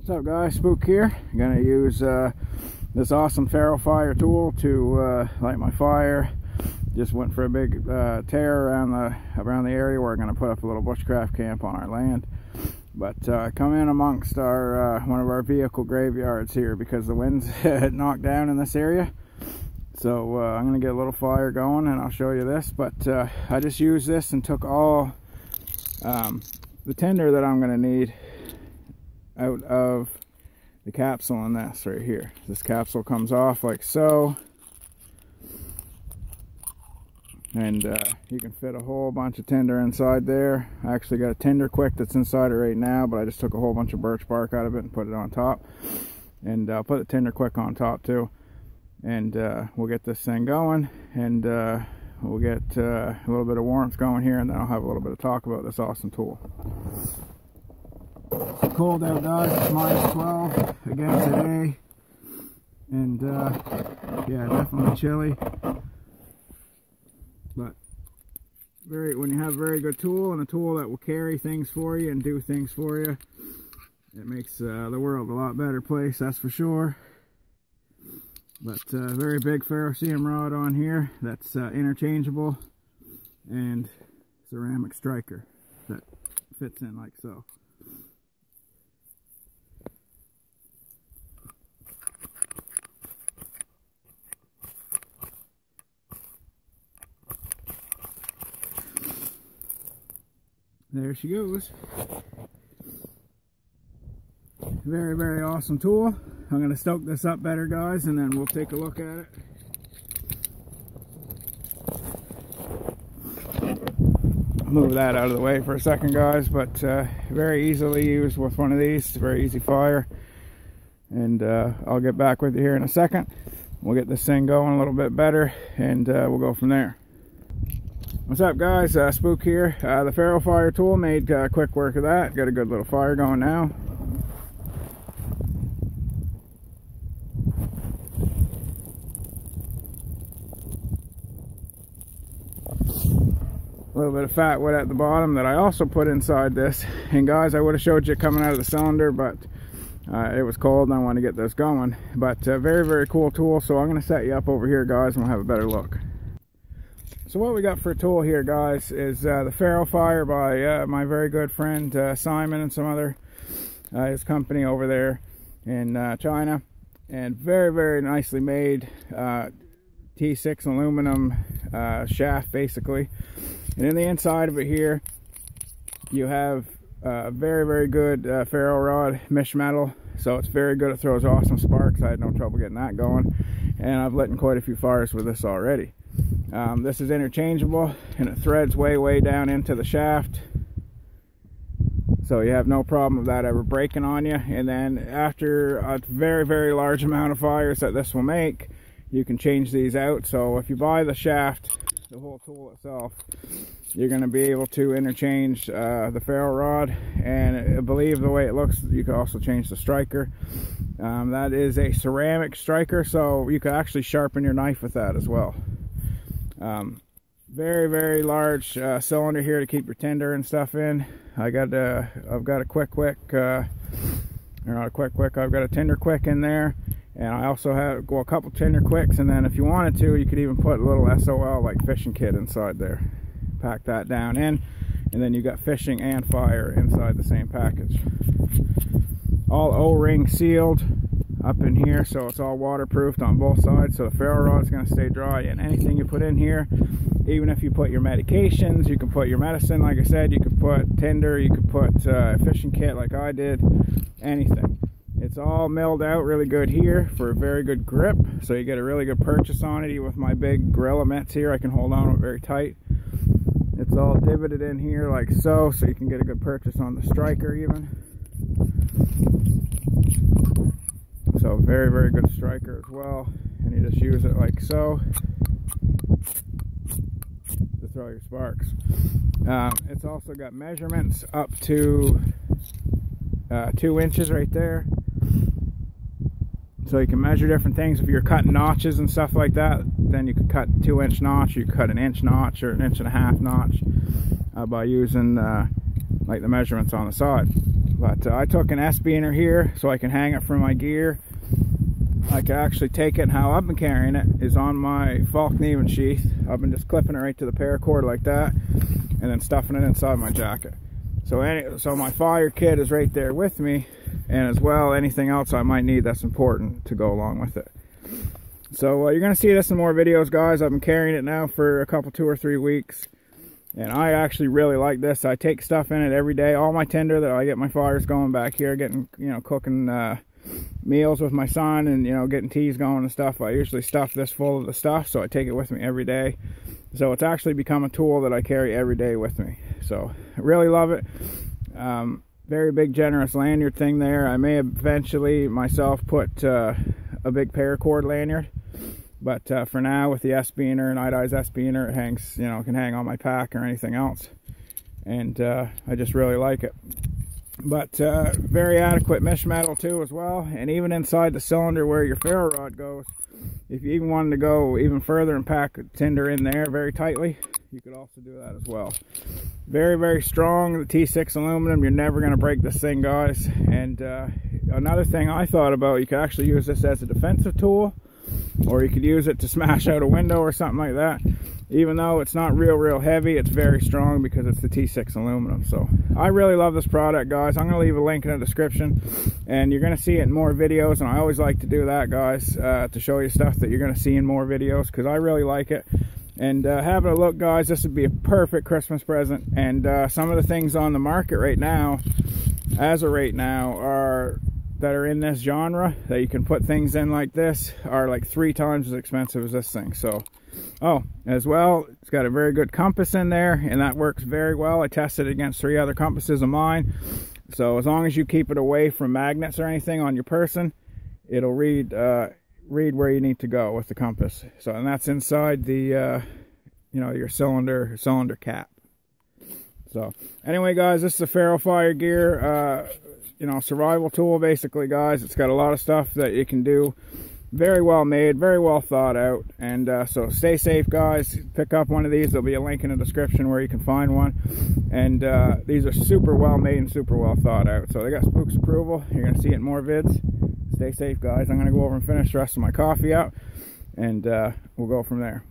What's up guys, Spook here. I'm gonna use this awesome Ferrofire tool to light my fire. Just went for a big tear around the area where we're gonna put up a little bushcraft camp on our land. But come in amongst our one of our vehicle graveyards here because the wind's knocked down in this area. So I'm gonna get a little fire going and I'll show you this. But I just used this and took all the tinder that I'm gonna need out of the capsule in this right here. This capsule comes off like so, and you can fit a whole bunch of tinder inside there. I actually got a tinder quick that's inside it right now, but I just took a whole bunch of birch bark out of it and put it on top, and I'll put the tinder quick on top too, and we'll get this thing going, and we'll get a little bit of warmth going here, and then I'll have a little bit of talk about this awesome tool. It's cold out guys, it's -12 again today, and yeah, definitely chilly, but when you have a very good tool and a tool that will carry things for you and do things for you, it makes the world a lot better place, that's for sure. But very big ferrocerium rod on here that's interchangeable, and ceramic striker that fits in like so. There she goes. Very, very awesome tool. I'm going to stoke this up better guys, and then we'll take a look at it. I'll move that out of the way for a second guys, but very easily used with one of these. It's a very easy fire, and I'll get back with you here in a second. We'll get this thing going a little bit better, and we'll go from there. What's up guys, Spook here. The Ferrofire tool made quick work of that. Got a good little fire going now. A little bit of fat wood at the bottom that I also put inside this. And guys, I would have showed you coming out of the cylinder, but it was cold and I want to get this going. But very, very cool tool. So I'm going to set you up over here guys and we'll have a better look. So what we got for a tool here guys is the Ferrofire by my very good friend Simon and some other his company over there in China, and very, very nicely made T6 aluminum shaft basically. And in the inside of it here you have very, very good ferro rod mesh metal, so it's very good. It throws awesome sparks. I had no trouble getting that going, and I've lit in quite a few fires with this already. This is interchangeable and it threads way, way down into the shaft, so you have no problem with that ever breaking on you. And then after a very, very large amount of fires that this will make, you can change these out. So if you buy the shaft, the whole tool itself, you're going to be able to interchange the ferro rod, and I believe the way it looks, you can also change the striker. That is a ceramic striker, so you can actually sharpen your knife with that as well. Very, very large cylinder here to keep your tinder and stuff in. I've got a tinder quick in there, and I also have a couple tinder quicks, and then if you wanted to, you could even put a little SOL like fishing kit inside there. Pack that down in, and then you got fishing and fire inside the same package. All O-ring sealed up in here, so it's all waterproofed on both sides, so the ferro rod is going to stay dry. And anything you put in here, even if you put your medications, you can put your medicine, like I said, you could put tinder, you could put fishing kit like I did, anything. It's all milled out really good here for a very good grip, so you get a really good purchase on it. Even with my big Gorilla mitts here, I can hold on to it very tight. It's all divoted in here like so, so you can get a good purchase on the striker even. So very, very good striker as well, and you just use it like so to throw your sparks. It's also got measurements up to 2 inches right there, so you can measure different things. If you're cutting notches and stuff like that, then you could cut 2-inch notch, you could cut an 1-inch notch or an 1.5-inch notch by using like the measurements on the side. But I took an S-beaner here so I can hang it from my gear. I can actually take it, and how I've been carrying it is on my Falkneven sheath. I've been just clipping it right to the paracord like that, and then stuffing it inside my jacket. So my fire kit is right there with me, and as well anything else I might need that's important to go along with it. So you're going to see this in more videos, guys. I've been carrying it now for a couple, 2 or 3 weeks, and I actually really like this. I take stuff in it every day. All my tinder that I get my fires going back here, getting, you know, cooking meals with my son, and, you know, getting teas going and stuff. I usually stuff this full of the stuff, so I take it with me every day. So it's actually become a tool that I carry every day with me. So I really love it. Very big generous lanyard thing there. I may eventually myself put a big paracord lanyard, but for now, with the S-beaner, Night Eyes S-beaner, it hangs, you know, it can hang on my pack or anything else, and I just really like it. But very adequate mesh metal too as well, and even inside the cylinder where your ferro rod goes, if you even wanted to go even further and pack tinder in there very tightly, you could also do that as well. Very, very strong. The T6 aluminum, you're never going to break this thing, guys. And another thing I thought about, you could actually use this as a defensive tool, or you could use it to smash out a window or something like that. Even though it's not real heavy, it's very strong because it's the T6 aluminum. So I really love this product, guys. I'm going to leave a link in the description, and you're going to see it in more videos, and I always like to do that, guys, to show you stuff that you're going to see in more videos, because I really like it. And having a look, guys, this would be a perfect Christmas present. And some of the things on the market right now, as of right now, that are in this genre that you can put things in like this, are like 3 times as expensive as this thing. So, oh, as well, it's got a very good compass in there, and that works very well. I tested it against 3 other compasses of mine. So as long as you keep it away from magnets or anything on your person, it'll read where you need to go with the compass. So, and that's inside the you know, your cylinder cap. So anyway, guys, this is a Ferrofire gear, you know, survival tool basically, guys. It's got a lot of stuff that you can do. Very well made, very well thought out. And so stay safe, guys. Pick up one of these. There'll be a link in the description where you can find one. And these are super well made and super well thought out. So they got Spook's approval. You're going to see it in more vids. Stay safe, guys. I'm going to go over and finish the rest of my coffee out, and we'll go from there.